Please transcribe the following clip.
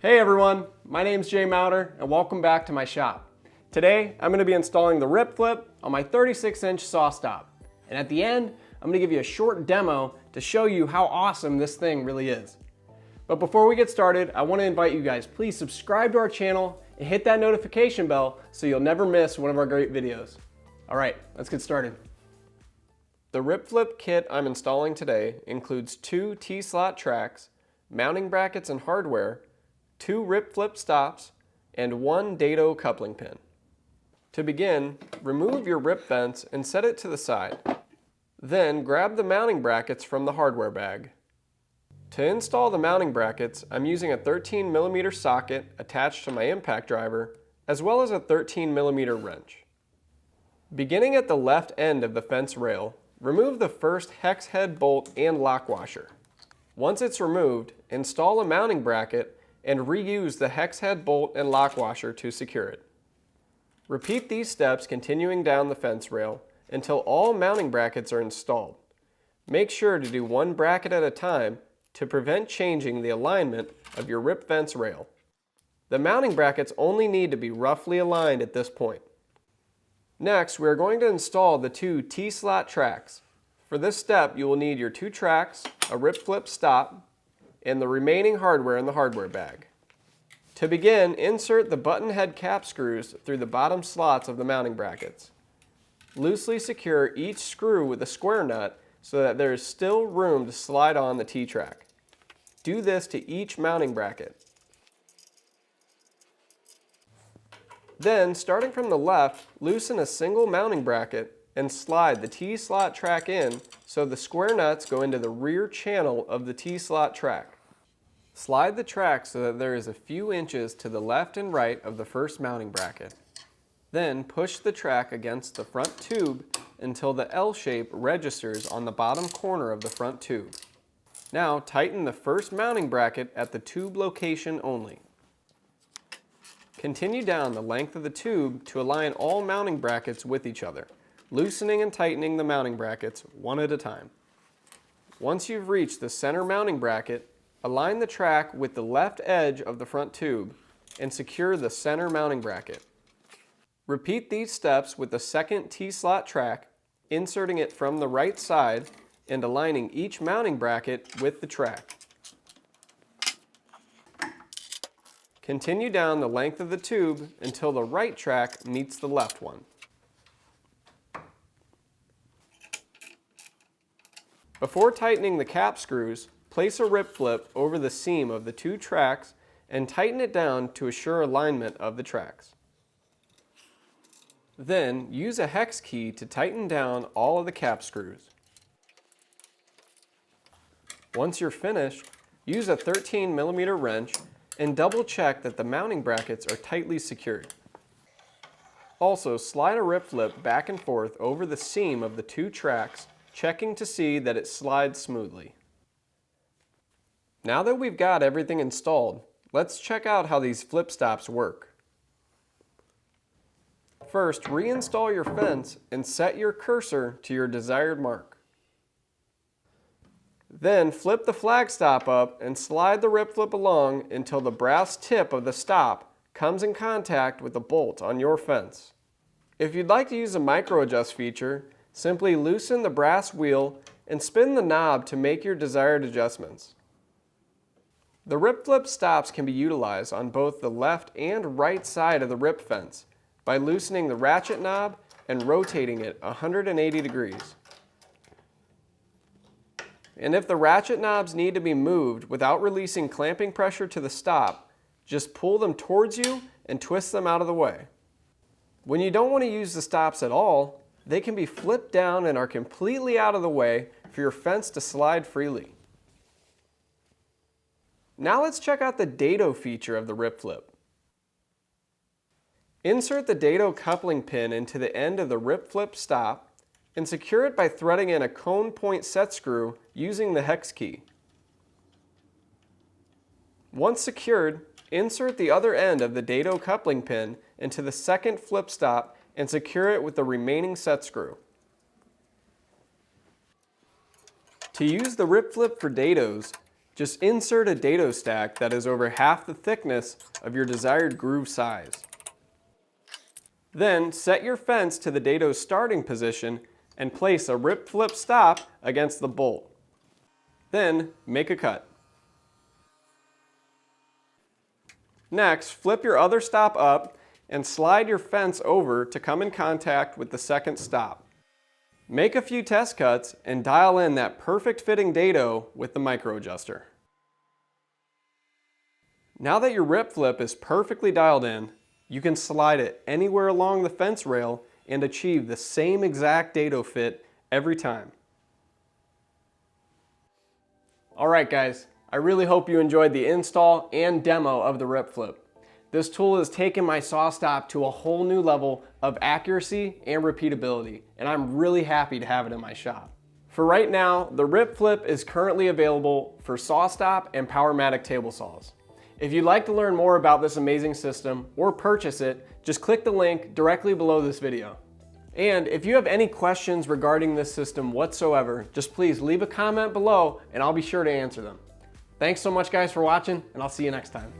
Hey everyone, my name's Jay Mauder and welcome back to my shop. Today I'm going to be installing the rip flip on my 36-inch saw stop. And at the end, I'm going to give you a short demo to show you how awesome this thing really is. But before we get started, I want to invite you guys, please subscribe to our channel and hit that notification bell so you'll never miss one of our great videos. Alright, let's get started. The rip flip kit I'm installing today includes 2 T-slot tracks, mounting brackets and hardware, 2 rip flip stops, and 1 dado coupling pin. To begin, remove your rip vents and set it to the side. Then grab the mounting brackets from the hardware bag. To install the mounting brackets, I'm using a 13mm socket attached to my impact driver, as well as a 13mm wrench. Beginning at the left end of the fence rail, remove the first hex head bolt and lock washer. Once it's removed, install a mounting bracket and reuse the hex head bolt and lock washer to secure it. Repeat these steps continuing down the fence rail until all mounting brackets are installed. Make sure to do 1 bracket at a time to prevent changing the alignment of your rip fence rail. The mounting brackets only need to be roughly aligned at this point. Next, we are going to install the 2 T-slot tracks. For this step, you will need your 2 tracks, a rip flip stop, and the remaining hardware in the hardware bag. To begin, insert the button head cap screws through the bottom slots of the mounting brackets. Loosely secure each screw with a square nut so that there is still room to slide on the T-track. Do this to each mounting bracket. Then, starting from the left, loosen a single mounting bracket and slide the T-slot track in so the square nuts go into the rear channel of the T-slot track. Slide the track so that there is a few inches to the left and right of the first mounting bracket. Then push the track against the front tube until the L shape registers on the bottom corner of the front tube. Now tighten the first mounting bracket at the tube location only. Continue down the length of the tube to align all mounting brackets with each other, loosening and tightening the mounting brackets one at a time. Once you've reached the center mounting bracket, align the track with the left edge of the front tube and secure the center mounting bracket. Repeat these steps with the second T-slot track, inserting it from the right side and aligning each mounting bracket with the track. Continue down the length of the tube until the right track meets the left one. Before tightening the cap screws, place a rip flip over the seam of the 2 tracks and tighten it down to assure alignment of the tracks. Then, use a hex key to tighten down all of the cap screws. Once you're finished, use a 13mm wrench and double check that the mounting brackets are tightly secured. Also, slide a rip flip back and forth over the seam of the 2 tracks, checking to see that it slides smoothly. Now that we've got everything installed, let's check out how these flip stops work. First, reinstall your fence and set your cursor to your desired mark. Then flip the flag stop up and slide the rip flip along until the brass tip of the stop comes in contact with the bolt on your fence. If you'd like to use a micro adjust feature, simply loosen the brass wheel and spin the knob to make your desired adjustments. The rip flip stops can be utilized on both the left and right side of the rip fence by loosening the ratchet knob and rotating it 180 degrees. And if the ratchet knobs need to be moved without releasing clamping pressure to the stop, just pull them towards you and twist them out of the way. When you don't want to use the stops at all, they can be flipped down and are completely out of the way for your fence to slide freely. Now let's check out the dado feature of the rip flip. Insert the dado coupling pin into the end of the rip flip stop and secure it by threading in a cone point set screw using the hex key. Once secured, insert the other end of the dado coupling pin into the second flip stop and secure it with the remaining set screw. To use the rip flip for dados, just insert a dado stack that is over half the thickness of your desired groove size. Then set your fence to the dado's starting position and place a rip flip stop against the bolt. Then make a cut. Next, flip your other stop up and slide your fence over to come in contact with the second stop. Make a few test cuts and dial in that perfect fitting dado with the micro adjuster. Now that your rip flip is perfectly dialed in, you can slide it anywhere along the fence rail and achieve the same exact dado fit every time. Alright guys, I really hope you enjoyed the install and demo of the rip flip. This tool has taken my saw stop to a whole new level of accuracy and repeatability, and I'm really happy to have it in my shop. For right now, the rip flip is currently available for saw stop and Powermatic table saws. If you'd like to learn more about this amazing system or purchase it, just click the link directly below this video. And if you have any questions regarding this system whatsoever, just please leave a comment below and I'll be sure to answer them. Thanks so much guys for watching, and I'll see you next time.